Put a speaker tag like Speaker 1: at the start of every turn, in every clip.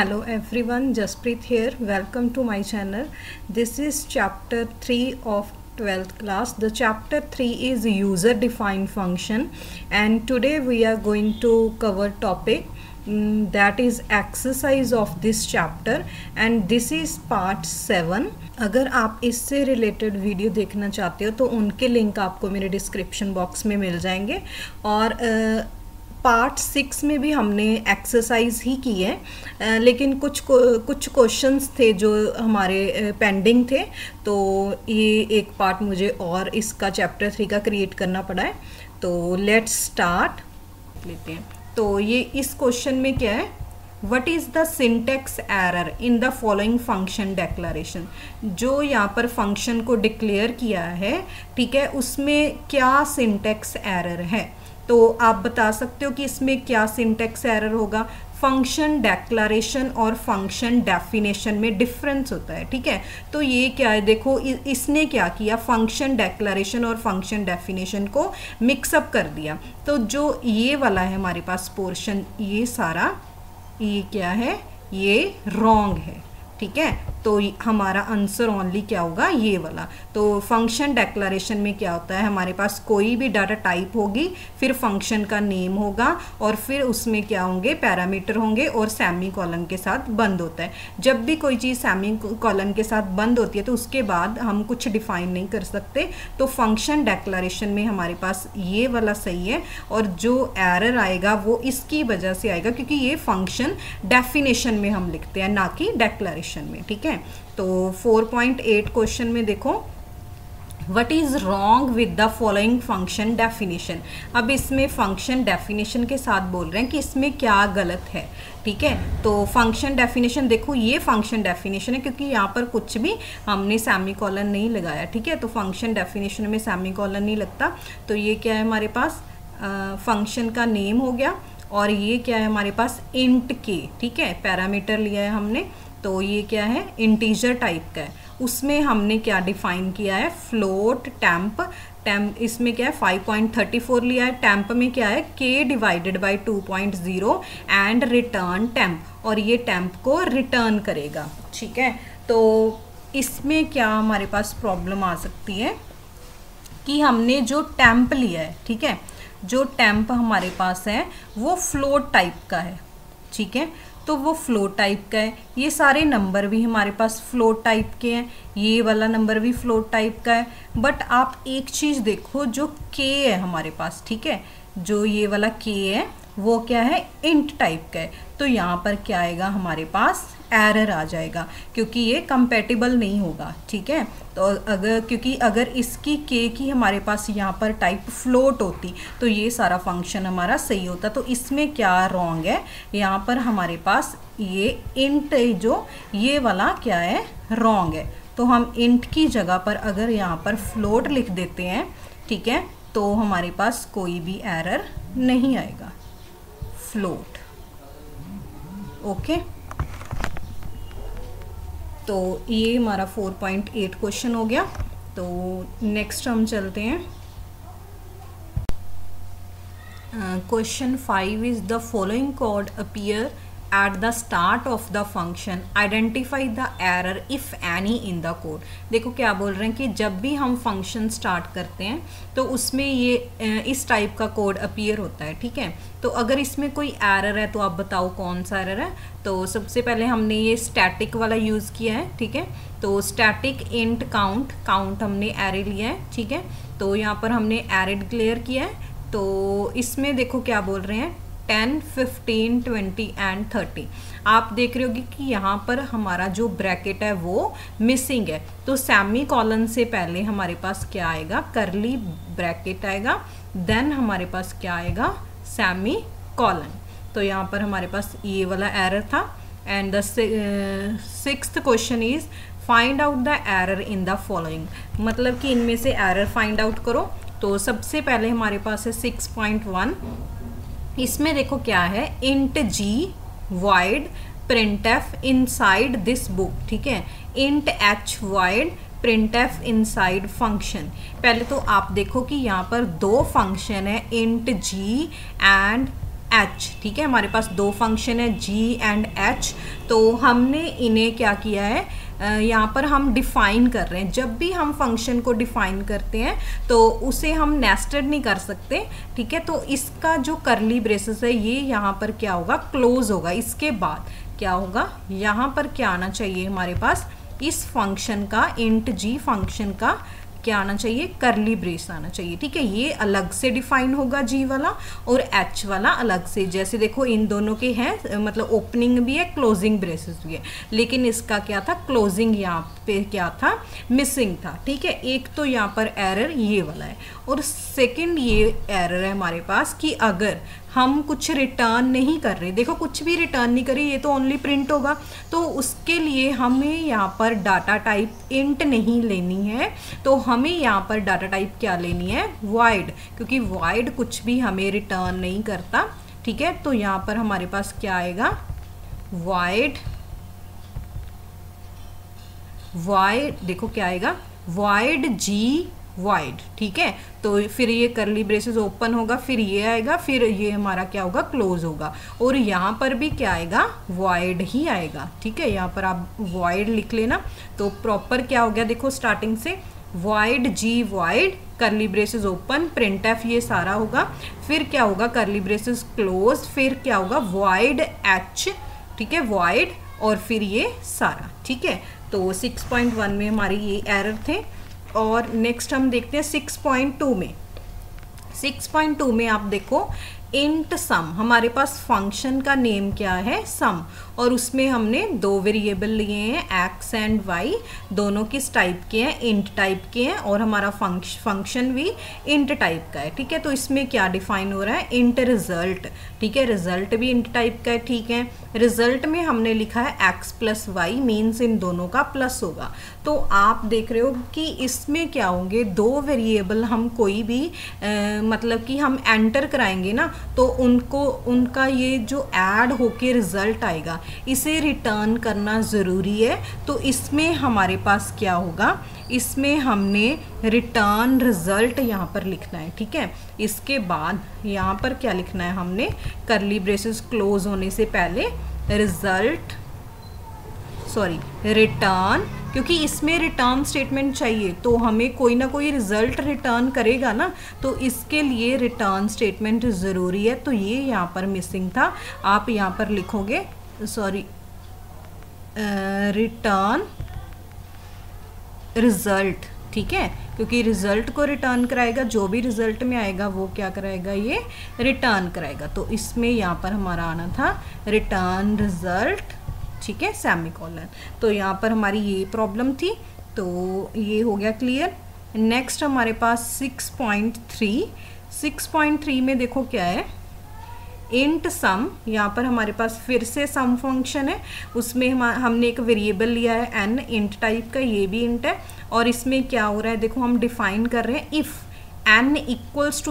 Speaker 1: Hello everyone, Jaspreet here. Welcome to my channel. This is chapter 3 of 12th class. The chapter 3 is user defined function, and today we are going to cover topic that is exercise of this chapter, and this is part 7. अगर आप इससे related video देखना चाहते हो तो उनके link आपको मेरे डिस्क्रिप्शन बॉक्स में मिल जाएंगे। और पार्ट 6 में भी हमने एक्सरसाइज ही की है, लेकिन कुछ क्वेश्चंस थे जो हमारे पेंडिंग थे, तो ये एक पार्ट मुझे और इसका चैप्टर 3 का क्रिएट करना पड़ा है। तो लेट्स स्टार्ट लेते हैं। तो ये इस क्वेश्चन में क्या है, What is the syntax error in the following function declaration? जो यहाँ पर फंक्शन को डिक्लेयर किया है, ठीक है, उसमें क्या सिंटैक्स एरर है। तो आप बता सकते हो कि इसमें क्या सिंटैक्स एरर होगा। फंक्शन डेक्लारेशन और फंक्शन डेफिनेशन में डिफरेंस होता है, ठीक है। तो ये क्या है, देखो इसने क्या किया, फंक्शन डेक्लारेशन और फंक्शन डेफिनेशन को मिक्सअप कर दिया। तो जो ये वाला है हमारे पास पोर्शन, ये सारा ये क्या है, ये रॉन्ग है, ठीक है। तो हमारा आंसर ओनली क्या होगा, ये वाला। तो फंक्शन डेक्लारेशन में क्या होता है, हमारे पास कोई भी डाटा टाइप होगी, फिर फंक्शन का नेम होगा और फिर उसमें क्या होंगे, पैरामीटर होंगे और सेमी कॉलन के साथ बंद होता है। जब भी कोई चीज़ सेमी कॉलन के साथ बंद होती है तो उसके बाद हम कुछ डिफाइन नहीं कर सकते। तो फंक्शन डेक्लारेशन में हमारे पास ये वाला सही है, और जो एरर आएगा वो इसकी वजह से आएगा क्योंकि ये फंक्शन डेफिनेशन में हम लिखते हैं, ना कि डेक्लारेशन में, ठीक है। तो 4.8 क्वेश्चन में देखो, What is wrong with the following function definition? अब इसमें फंक्शन डेफिनेशन के साथ बोल रहे हैं कि इसमें क्या गलत है, ठीक है। तो फंक्शन डेफिनेशन देखो, ये फंक्शन डेफिनेशन है क्योंकि यहाँ पर कुछ भी हमने सेमी कॉलन नहीं लगाया, ठीक है। तो फंक्शन डेफिनेशन में सेमी कॉलन नहीं लगता। तो ये क्या है हमारे पास, फंक्शन का नेम हो गया, और ये क्या है हमारे पास, इंट के, ठीक है, पैरामीटर लिया है हमने। तो ये क्या है, इंटीजर टाइप का है। उसमें हमने क्या डिफाइन किया है, फ्लोट, टेम्प इसमें क्या है 5.34 लिया है। टेम्प में क्या है, k divided by 2.0 and return temp, और ये टेम्प को रिटर्न करेगा, ठीक है। तो इसमें क्या हमारे पास प्रॉब्लम आ सकती है कि हमने जो टेम्प लिया है, ठीक है, जो टेम्प हमारे पास है वो फ्लोट टाइप का है, ठीक है। तो वो फ्लोट टाइप का है, ये सारे नंबर भी हमारे पास फ्लोट टाइप के हैं, ये वाला नंबर भी फ्लोट टाइप का है। बट आप एक चीज़ देखो, जो के है हमारे पास, ठीक है, जो ये वाला के है वो क्या है, इंट टाइप का है। तो यहाँ पर क्या आएगा, हमारे पास एरर आ जाएगा क्योंकि ये कंपैटिबल नहीं होगा, ठीक है। तो अगर इसकी के की हमारे पास यहाँ पर टाइप फ्लोट होती तो ये सारा फंक्शन हमारा सही होता। तो इसमें क्या रॉन्ग है, यहाँ पर हमारे पास ये इंट जो ये वाला क्या है, रॉन्ग है। तो हम इंट की जगह पर अगर यहाँ पर फ्लोट लिख देते हैं, ठीक है, तो हमारे पास कोई भी एरर नहीं आएगा, फ्लोट, ओके। तो ये हमारा 4.8 क्वेश्चन हो गया। तो नेक्स्ट हम चलते हैं। Question 5 is the following code appear at the start of the function, identify the error if any in the code। देखो क्या बोल रहे हैं कि जब भी हम फंक्शन स्टार्ट करते हैं तो उसमें ये इस टाइप का कोड अपीयर होता है, ठीक है। तो अगर इसमें कोई एरर है तो आप बताओ कौन सा एरर है। तो सबसे पहले हमने ये स्टैटिक वाला यूज़ किया है, ठीक है। तो स्टैटिक इंट काउंट हमने एरे लिया है, ठीक है। तो यहाँ पर हमने एरे डिक्लेयर किया है। तो इसमें देखो क्या बोल रहे हैं, 10, 15, 20 एंड 30। आप देख रहे होगी कि यहाँ पर हमारा जो ब्रैकेट है वो मिसिंग है। तो सेमी कॉलन से पहले हमारे पास क्या आएगा, करली ब्रैकेट आएगा, देन हमारे पास क्या आएगा, सेमी कॉलन। तो यहाँ पर हमारे पास ये वाला एरर था। And the 6th question is find out the error in the following, मतलब कि इनमें से एरर फाइंड आउट करो। तो सबसे पहले हमारे पास है 6.1। इसमें देखो क्या है, int g void printf inside this book, ठीक है। Int h void printf inside function. पहले तो आप देखो कि यहाँ पर दो फंक्शन है, इंट जी एंड एच, ठीक है, हमारे पास दो फंक्शन है g एंड h। तो हमने इन्हें क्या किया है, यहाँ पर हम डिफाइन कर रहे हैं। जब भी हम फंक्शन को डिफाइन करते हैं तो उसे हम नेस्टेड नहीं कर सकते, ठीक है। तो इसका जो करली ब्रेसेस है ये यहाँ पर क्या होगा, क्लोज होगा। इसके बाद क्या होगा, यहाँ पर क्या आना चाहिए हमारे पास, इस फंक्शन का, इंट g फंक्शन का क्या आना चाहिए, करली ब्रेस आना चाहिए, ठीक है। ये अलग से डिफाइन होगा g वाला और h वाला अलग से। जैसे देखो इन दोनों के हैं, मतलब ओपनिंग भी है, क्लोजिंग ब्रेसेस भी है, लेकिन इसका क्या था, क्लोजिंग यहाँ पे क्या था, मिसिंग था, ठीक है। एक तो यहाँ पर एरर ये वाला है, और सेकंड ये एरर है हमारे पास कि अगर हम कुछ रिटर्न नहीं कर रहे, देखो कुछ भी रिटर्न नहीं करी, ये तो ओनली प्रिंट होगा, तो उसके लिए हमें यहाँ पर डाटा टाइप इंट नहीं लेनी है, तो हमें यहाँ पर डाटा टाइप क्या लेनी है, वॉइड, क्योंकि वॉइड कुछ भी हमें रिटर्न नहीं करता, ठीक है। तो यहाँ पर हमारे पास क्या आएगा, वॉइड, देखो क्या आएगा, वॉइड जी वाइड, ठीक है। तो फिर ये करली ब्रेसेस ओपन होगा, फिर ये आएगा, फिर ये हमारा क्या होगा, क्लोज होगा, और यहाँ पर भी क्या आएगा, वॉइड ही आएगा, ठीक है। यहाँ पर आप वॉइड लिख लेना, तो प्रॉपर क्या हो गया, देखो स्टार्टिंग से वॉइड जी wide, curly braces open, printf, ये सारा होगा, फिर क्या होगा, करली ब्रेसेस क्लोज, फिर क्या होगा, वॉइड एच, ठीक है, वॉइड, और फिर ये सारा, ठीक है। तो 6.1 में हमारी ये एरर थे। और नेक्स्ट हम देखते हैं 6.2 में। 6.2 में आप देखो इंट सम, हमारे पास फंक्शन का नेम क्या है, सम, और उसमें हमने दो वेरिएबल लिए हैं, एक्स एंड वाई, दोनों किस टाइप के हैं, इंट टाइप के हैं, और हमारा फंक्शन भी इंट टाइप का है, ठीक है। तो इसमें क्या डिफाइन हो रहा है, इंट रिजल्ट, ठीक है, रिजल्ट भी इंट टाइप का है, ठीक है। रिजल्ट में हमने लिखा है एक्स प्लस वाई, मीन्स इन दोनों का प्लस होगा। तो आप देख रहे हो कि इसमें क्या होंगे, दो वेरिएबल हम कोई भी मतलब कि हम एंटर कराएंगे ना, तो उनका ये जो ऐड होके रिजल्ट आएगा, इसे रिटर्न करना ज़रूरी है। तो इसमें हमारे पास क्या होगा, इसमें हमने रिटर्न रिजल्ट यहाँ पर लिखना है, ठीक है। इसके बाद यहाँ पर क्या लिखना है, हमने करली ब्रेसेस क्लोज होने से पहले रिटर्न, क्योंकि इसमें रिटर्न स्टेटमेंट चाहिए, तो हमें कोई ना कोई रिजल्ट रिटर्न करेगा ना, तो इसके लिए रिटर्न स्टेटमेंट ज़रूरी है। तो ये यहाँ पर मिसिंग था, आप यहाँ पर लिखोगे रिटर्न रिजल्ट, ठीक है, क्योंकि रिजल्ट को रिटर्न कराएगा, जो भी रिजल्ट में आएगा वो क्या कराएगा, ये रिटर्न कराएगा। तो इसमें यहाँ पर हमारा आना था रिटर्न रिजल्ट, ठीक है, सेमीकोलन। तो यहाँ पर हमारी ये प्रॉब्लम थी, तो ये हो गया क्लियर। नेक्स्ट हमारे पास 6.3 में देखो क्या है, इंट सम, यहाँ पर हमारे पास फिर से सम फंक्शन है, उसमें हमने एक वेरिएबल लिया है n, इंट टाइप का, ये भी इंट है, और इसमें क्या हो रहा है, देखो हम डिफाइन कर रहे हैं इफ़ n इक्वल्स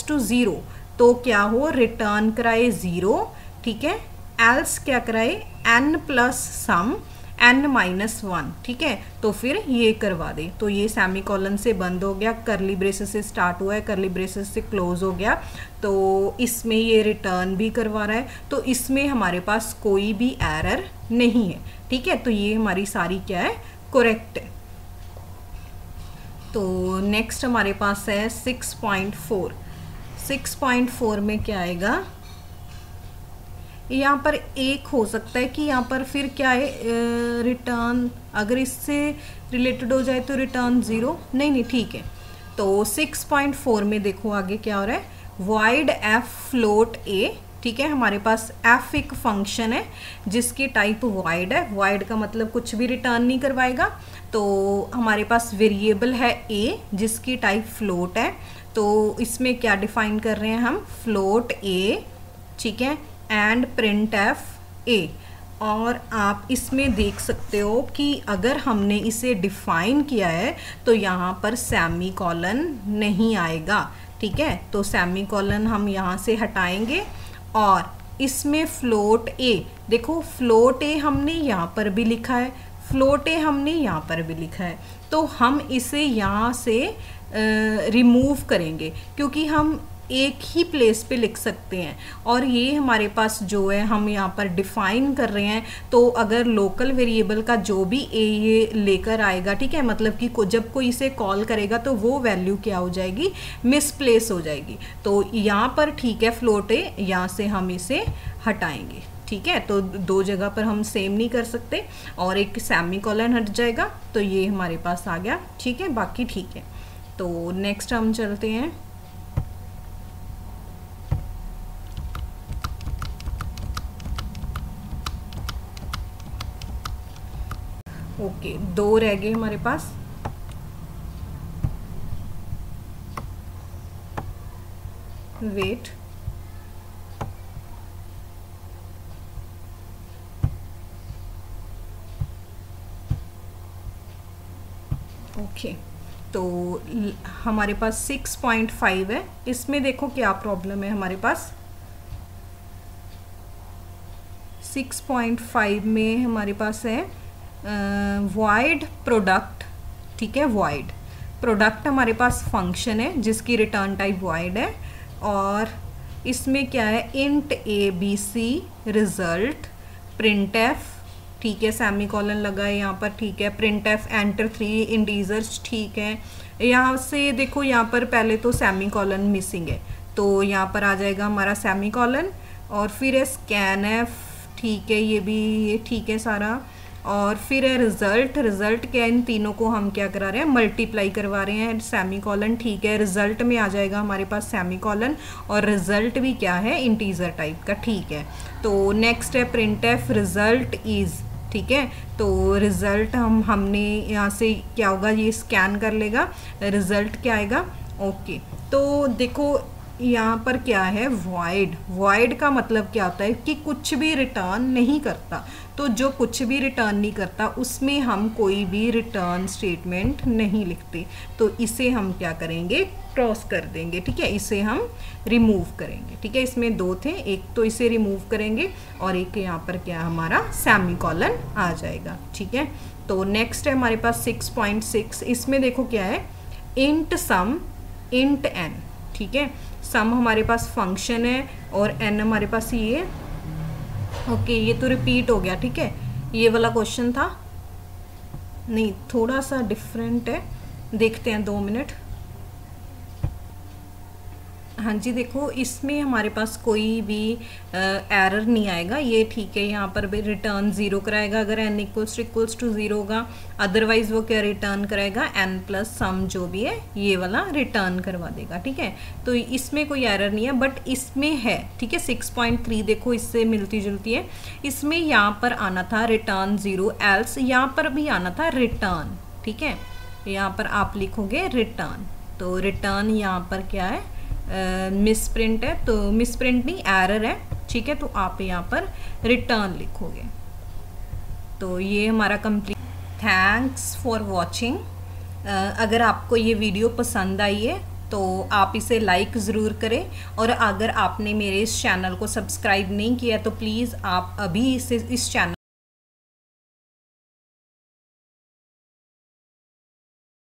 Speaker 1: टू 0, तो क्या हो, रिटर्न कराए 0, ठीक है, एल्स क्या कराए n प्लस सम n माइनस 1, ठीक है, तो फिर ये करवा दे। तो ये सेमीकोलन से बंद हो गया, करली ब्रेसेस से स्टार्ट हुआ है, करली ब्रेसेस से क्लोज हो गया, तो इसमें ये रिटर्न भी करवा रहा है, तो इसमें हमारे पास कोई भी एरर नहीं है, ठीक है। तो ये हमारी सारी क्या है, करेक्ट है। तो नेक्स्ट हमारे पास है 6.4। 6.4 में क्या आएगा, यहाँ पर एक हो सकता है कि यहाँ पर फिर क्या है, रिटर्न अगर इससे रिलेटेड हो जाए तो रिटर्न 0, नहीं ठीक है। तो 6.4 में देखो आगे क्या हो रहा है, वॉइड एफ फ्लोट ए, ठीक है, हमारे पास एफ एक फंक्शन है जिसकी टाइप वॉइड है, वॉइड का मतलब कुछ भी रिटर्न नहीं करवाएगा। तो हमारे पास वेरिएबल है ए जिसकी टाइप फ्लोट है, तो इसमें क्या डिफाइन कर रहे हैं हम, फ्लोट ए, ठीक है, एंड प्रिंट एफ ए। और आप इसमें देख सकते हो कि अगर हमने इसे डिफाइन किया है तो यहाँ पर सेमीकोलन नहीं आएगा, ठीक है। तो सेमीकोलन हम यहाँ से हटाएंगे, और इसमें फ्लोट ए, देखो फ्लोट ए हमने यहाँ पर भी लिखा है, फ्लोट ए हमने यहाँ पर भी लिखा है, तो हम इसे यहाँ से रिमूव करेंगे, क्योंकि हम एक ही प्लेस पे लिख सकते हैं। और ये हमारे पास जो है हम यहाँ पर डिफाइन कर रहे हैं, तो अगर लोकल वेरिएबल का जो भी ये लेकर आएगा, ठीक है, मतलब कि जब कोई इसे कॉल करेगा तो वो वैल्यू क्या हो जाएगी, मिसप्लेस हो जाएगी। तो यहाँ पर ठीक है फ्लोट है, यहाँ से हम इसे हटाएंगे, ठीक है। तो दो जगह पर हम सेम नहीं कर सकते, और एक सेमी कॉलन हट जाएगा, तो ये हमारे पास आ गया, ठीक है, बाकी ठीक है। तो नेक्स्ट हम चलते हैं। ओके, दो रह गए हमारे पास। वेट, ओके, तो हमारे पास 6.5 है। इसमें देखो क्या प्रॉब्लम है हमारे पास। 6.5 में हमारे पास है वॉइड प्रोडक्ट, ठीक है, वॉइड प्रोडक्ट हमारे पास फंक्शन है जिसकी रिटर्न टाइप वॉइड है, और इसमें क्या है, इंट ABC रिजल्ट प्रिंटफ, ठीक है, सेमी कॉलन लगा है यहाँ पर, ठीक है, प्रिंटफ एंटर 3 इंटीजर्स, ठीक है। यहाँ से देखो, यहाँ पर पहले तो सेमी कॉलन मिसिंग है, तो यहाँ पर आ जाएगा हमारा सेमी कॉलन, और फिर है स्कैनफ, ठीक है, ये भी ठीक है सारा, और फिर है रिजल्ट। रिजल्ट क्या है, इन तीनों को हम क्या करा रहे हैं, मल्टीप्लाई करवा रहे हैं, सेमी कॉलन, ठीक है। रिजल्ट में आ जाएगा हमारे पास सेमी कॉलन, और रिजल्ट भी क्या है, इंटीजर टाइप का, ठीक है। तो नेक्स्ट है प्रिंटफ रिजल्ट इज, ठीक है। तो रिजल्ट हमने यहाँ से क्या होगा, ये स्कैन कर लेगा, रिजल्ट क्या आएगा, ओके। तो देखो यहाँ पर क्या है, वॉइड। वॉइड का मतलब क्या होता है कि कुछ भी रिटर्न नहीं करता। तो जो कुछ भी रिटर्न नहीं करता उसमें हम कोई भी रिटर्न स्टेटमेंट नहीं लिखते, तो इसे हम क्या करेंगे, क्रॉस कर देंगे, ठीक है, इसे हम रिमूव करेंगे, ठीक है। इसमें दो थे, एक तो इसे रिमूव करेंगे और एक यहाँ पर क्या हमारा सेमी कॉलन आ जाएगा, ठीक है। तो नेक्स्ट है हमारे पास 6.6। इसमें देखो क्या है, इंट सम इंट एन, ठीक है। सम हमारे पास फंक्शन है और एन हमारे पास ये, ओके, ये तो रिपीट हो गया, ठीक है, ये वाला क्वेश्चन था, नहीं थोड़ा सा डिफरेंट है, देखते हैं 2 मिनट। हाँ जी, देखो इसमें हमारे पास कोई भी एरर नहीं आएगा, ये ठीक है। यहाँ पर भी रिटर्न 0 कराएगा अगर n इक्वल्स टू 0 होगा, अदरवाइज वो क्या रिटर्न कराएगा, n प्लस सम जो भी है ये वाला रिटर्न करवा देगा, ठीक है। तो इसमें कोई एरर नहीं है, बट इसमें है, ठीक है। 6.3 देखो इससे मिलती जुलती है, इसमें यहाँ पर आना था रिटर्न 0, एल्स यहाँ पर भी आना था रिटर्न, ठीक है। यहाँ पर आप लिखोगे रिटर्न, तो रिटर्न यहाँ पर क्या है, मिसप्रिंट है, तो मिसप्रिंट नहीं एरर है, ठीक है। तो आप यहाँ पर रिटर्न लिखोगे। तो ये हमारा कंप्लीट। Thanks for watching. अगर आपको ये वीडियो पसंद आई है तो आप इसे लाइक ज़रूर करें, और अगर आपने मेरे इस चैनल को सब्सक्राइब नहीं किया तो प्लीज़ आप अभी इस चैनल